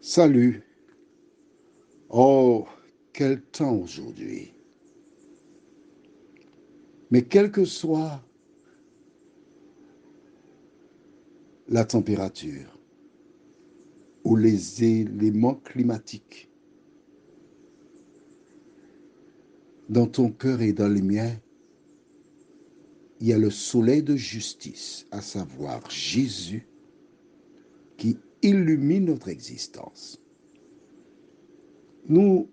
Salut. Oh, quel temps aujourd'hui. Mais quelle que soit la température ou les éléments climatiques, dans ton cœur et dans les miens, il y a le soleil de justice, à savoir Jésus, qui illumine notre existence. Nous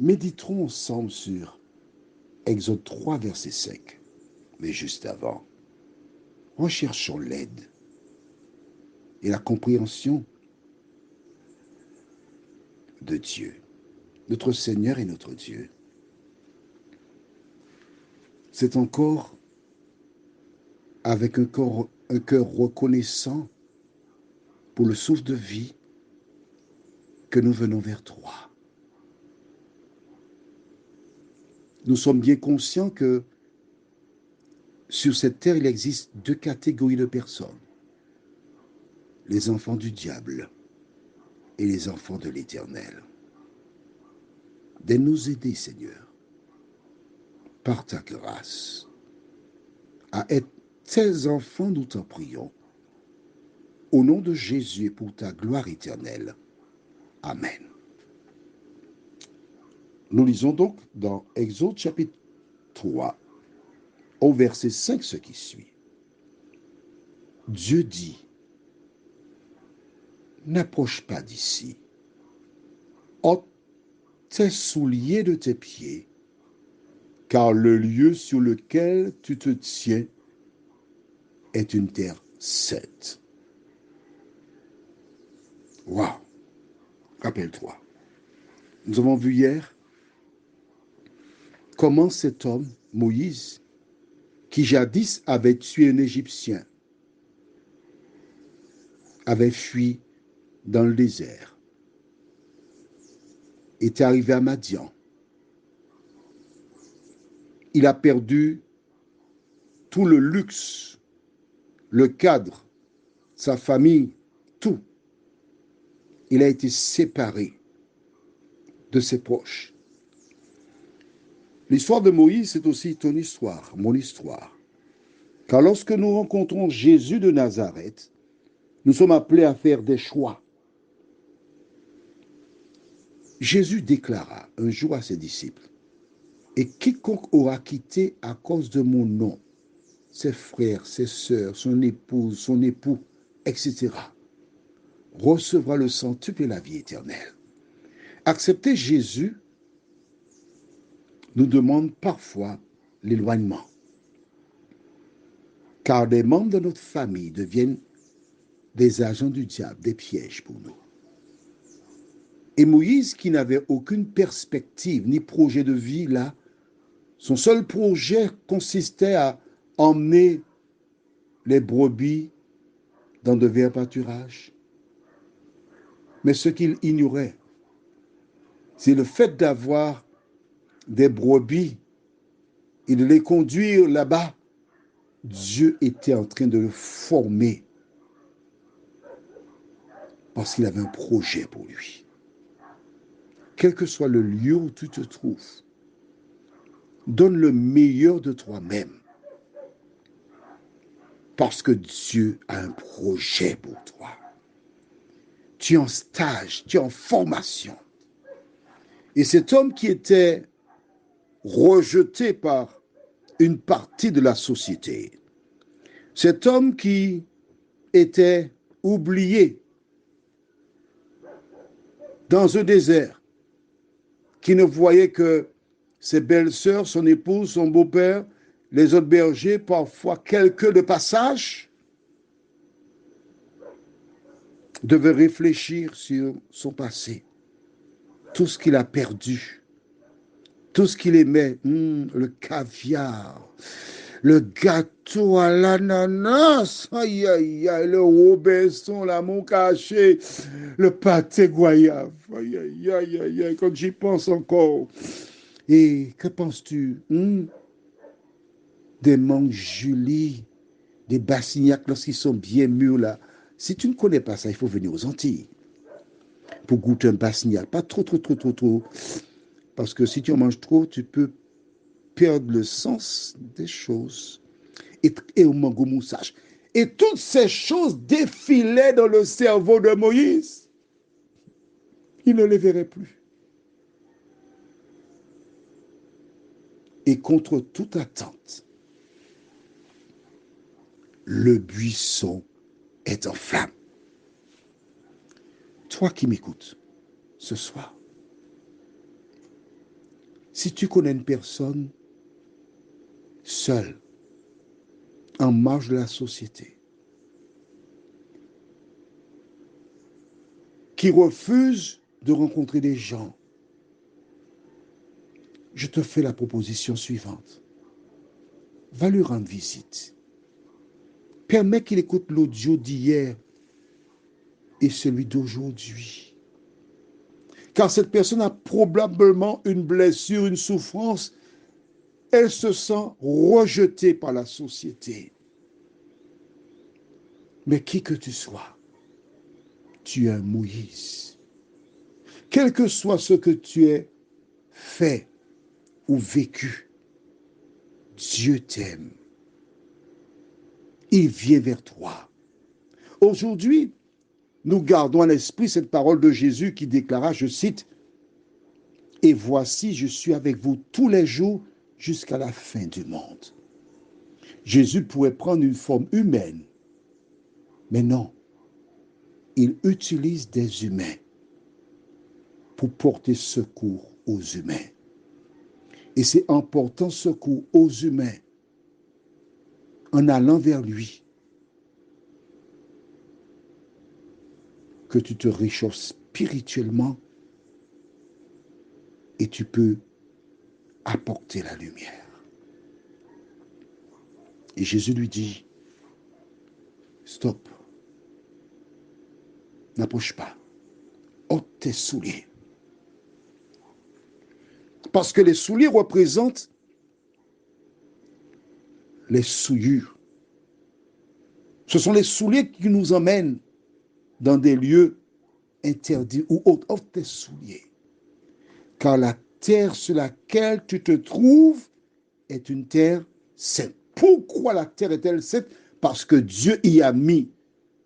méditerons ensemble sur Exode 3, verset 5. Mais juste avant, recherchons l'aide et la compréhension de Dieu, notre Seigneur et notre Dieu. C'est encore avec un cœur reconnaissant pour le souffle de vie que nous venons vers toi. Nous sommes bien conscients que sur cette terre, il existe deux catégories de personnes. Les enfants du diable et les enfants de l'Éternel. De nous aider, Seigneur, par ta grâce, à être tes enfants, nous t'en prions. Au nom de Jésus et pour ta gloire éternelle. Amen. Nous lisons donc dans Exode chapitre 3, au verset 5, ce qui suit. Dieu dit, n'approche pas d'ici. Ôte tes souliers de tes pieds, car le lieu sur lequel tu te tiens est une terre sainte. Waouh! Rappelle-toi. Nous avons vu hier comment cet homme, Moïse, qui jadis avait tué un Égyptien, avait fui dans le désert, était arrivé à Madian. Il a perdu tout le luxe, le cadre, sa famille, tout. Il a été séparé de ses proches. L'histoire de Moïse, c'est aussi ton histoire, mon histoire. Car lorsque nous rencontrons Jésus de Nazareth, nous sommes appelés à faire des choix. Jésus déclara un jour à ses disciples, « Et quiconque aura quitté à cause de mon nom, ses frères, ses sœurs, son épouse, son époux, etc., recevra le centuple et la vie éternelle. » Accepter Jésus nous demande parfois l'éloignement, car des membres de notre famille deviennent des agents du diable, des pièges pour nous. Et Moïse, qui n'avait aucune perspective ni projet de vie là, son seul projet consistait à emmener les brebis dans de verts pâturages. Mais ce qu'il ignorait, c'est le fait d'avoir des brebis et de les conduire là-bas. Dieu était en train de le former parce qu'il avait un projet pour lui. Quel que soit le lieu où tu te trouves, donne le meilleur de toi-même parce que Dieu a un projet pour toi. Tu es en stage, tu es en formation. Et cet homme qui était rejeté par une partie de la société, cet homme qui était oublié dans un désert, qui ne voyait que ses belles-sœurs, son épouse, son beau-père, les autres bergers, parfois quelques de passage, devait réfléchir sur son passé, tout ce qu'il a perdu, tout ce qu'il aimait, le caviar, le gâteau à l'ananas, aïe, aïe, aïe, le Robinson, la Moncaché, le pâté goyave, aïe, aïe, aïe, aïe, aïe, quand j'y pense encore. Et que penses-tu des mangues Julie, des bassignacs lorsqu'ils sont bien mûrs là? Si tu ne connais pas ça, il faut venir aux Antilles. pour goûter un bassignal. Pas trop, trop, trop, trop, trop. Parce que si tu en manges trop, tu peux perdre le sens des choses. Et au mango moussage. Et toutes ces choses défilaient dans le cerveau de Moïse. Il ne les verrait plus. Et contre toute attente, le buisson est en flamme. Toi qui m'écoutes ce soir, si tu connais une personne seule, en marge de la société, qui refuse de rencontrer des gens, je te fais la proposition suivante. Va lui rendre visite. Permets qu'il écoute l'audio d'hier et celui d'aujourd'hui. Car cette personne a probablement une blessure, une souffrance. Elle se sent rejetée par la société. Mais qui que tu sois, tu es un Moïse. Quel que soit ce que tu aies fait ou vécu, Dieu t'aime. Il vient vers toi. Aujourd'hui, nous gardons à l'esprit cette parole de Jésus qui déclara, je cite, « Et voici, je suis avec vous tous les jours jusqu'à la fin du monde. » Jésus pourrait prendre une forme humaine, mais non, il utilise des humains pour porter secours aux humains. Et c'est en portant secours aux humains, en allant vers lui, que tu te réchauffes spirituellement et tu peux apporter la lumière. Et Jésus lui dit, stop, n'approche pas, ôte tes souliers. Parce que les souliers représentent les souillures. Ce sont les souliers qui nous emmènent dans des lieux interdits ou autres. Ôte tes souliers. Car la terre sur laquelle tu te trouves est une terre sainte. Pourquoi la terre est-elle sainte? Parce que Dieu y a mis,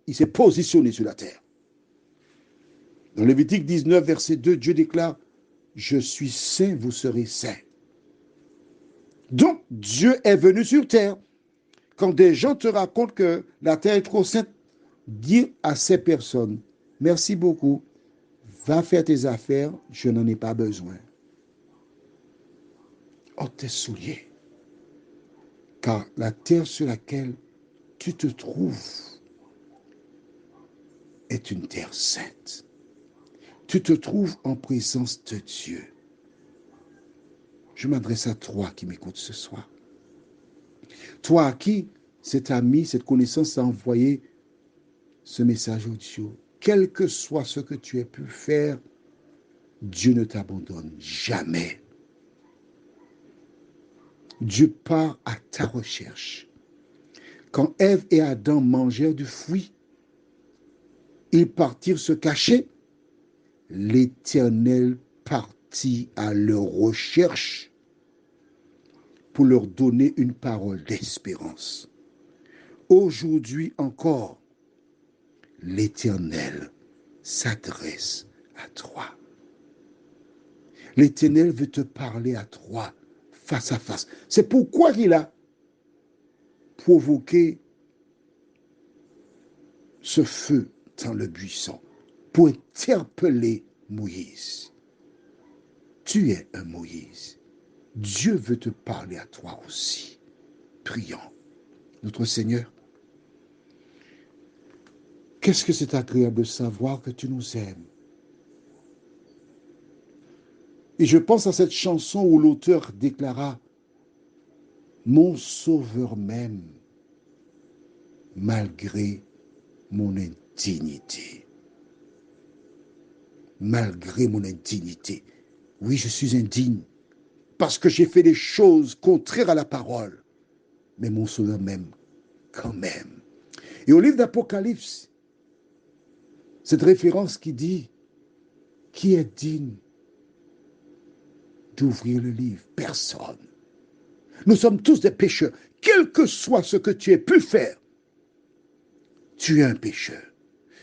il s'est positionné sur la terre. Dans Lévitique 19, verset 2, Dieu déclare, « Je suis saint, vous serez saints. » Donc, Dieu est venu sur terre. Quand des gens te racontent que la terre est trop sainte, dis à ces personnes, « Merci beaucoup, va faire tes affaires, je n'en ai pas besoin. » Ôte tes souliers. Car la terre sur laquelle tu te trouves est une terre sainte. Tu te trouves en présence de Dieu. Je m'adresse à toi qui m'écoutes ce soir. Toi à qui cet ami, cette connaissance a envoyé ce message audio. Quel que soit ce que tu aies pu faire, Dieu ne t'abandonne jamais. Dieu part à ta recherche. Quand Ève et Adam mangèrent du fruit, ils partirent se cacher. L'Éternel partit à leur recherche pour leur donner une parole d'espérance. Aujourd'hui encore, l'Éternel s'adresse à toi. L'Éternel veut te parler à toi, face à face. C'est pourquoi il a provoqué ce feu dans le buisson, pour interpeller Moïse. Tu es un Moïse. Dieu veut te parler à toi aussi. Prions. Notre Seigneur, qu'est-ce que c'est agréable de savoir que tu nous aimes. Et je pense à cette chanson où l'auteur déclara « Mon sauveur m'aime malgré mon indignité. » Malgré mon indignité. Oui, je suis indigne parce que j'ai fait des choses contraires à la parole. Mais mon sauveur m'aime quand même. Et au livre d'Apocalypse, cette référence qui dit Qui est digne d'ouvrir le livre? Personne. Nous sommes tous des pécheurs. Quel que soit ce que tu aies pu faire, tu es un pécheur.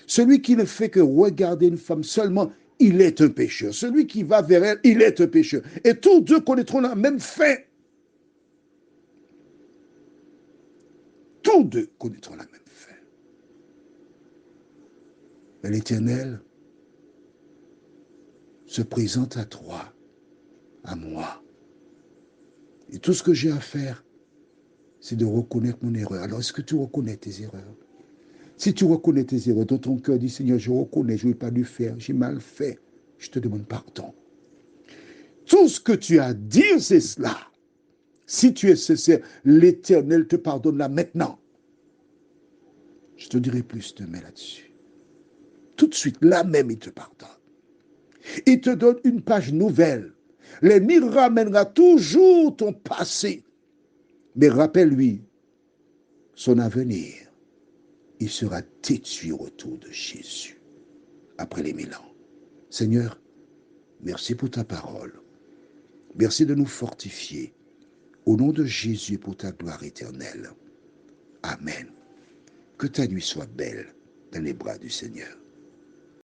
Celui qui ne fait que regarder une femme seulement, il est un pécheur. Celui qui va vers elle, il est un pécheur. Et tous deux connaîtront la même fin. Tous deux connaîtront la même fin. Mais l'Éternel se présente à toi, à moi. Et tout ce que j'ai à faire, c'est de reconnaître mon erreur. Alors, est-ce que tu reconnais tes erreurs? Si tu reconnais tes erreurs, dans ton cœur, dis Seigneur, je reconnais, je n'ai pas dû faire, j'ai mal fait. Je te demande pardon. Tout ce que tu as à dire, c'est cela. Si tu es sincère, l'Éternel te pardonne là maintenant. Je te dirai plus demain là-dessus. Tout de suite, là même, il te pardonne. Il te donne une page nouvelle. L'ennemi ramènera toujours ton passé. Mais rappelle-lui, son avenir, il sera têtu au retour de Jésus, après les 1000 ans. Seigneur, merci pour ta parole. Merci de nous fortifier. Au nom de Jésus, pour ta gloire éternelle. Amen. Que ta nuit soit belle dans les bras du Seigneur.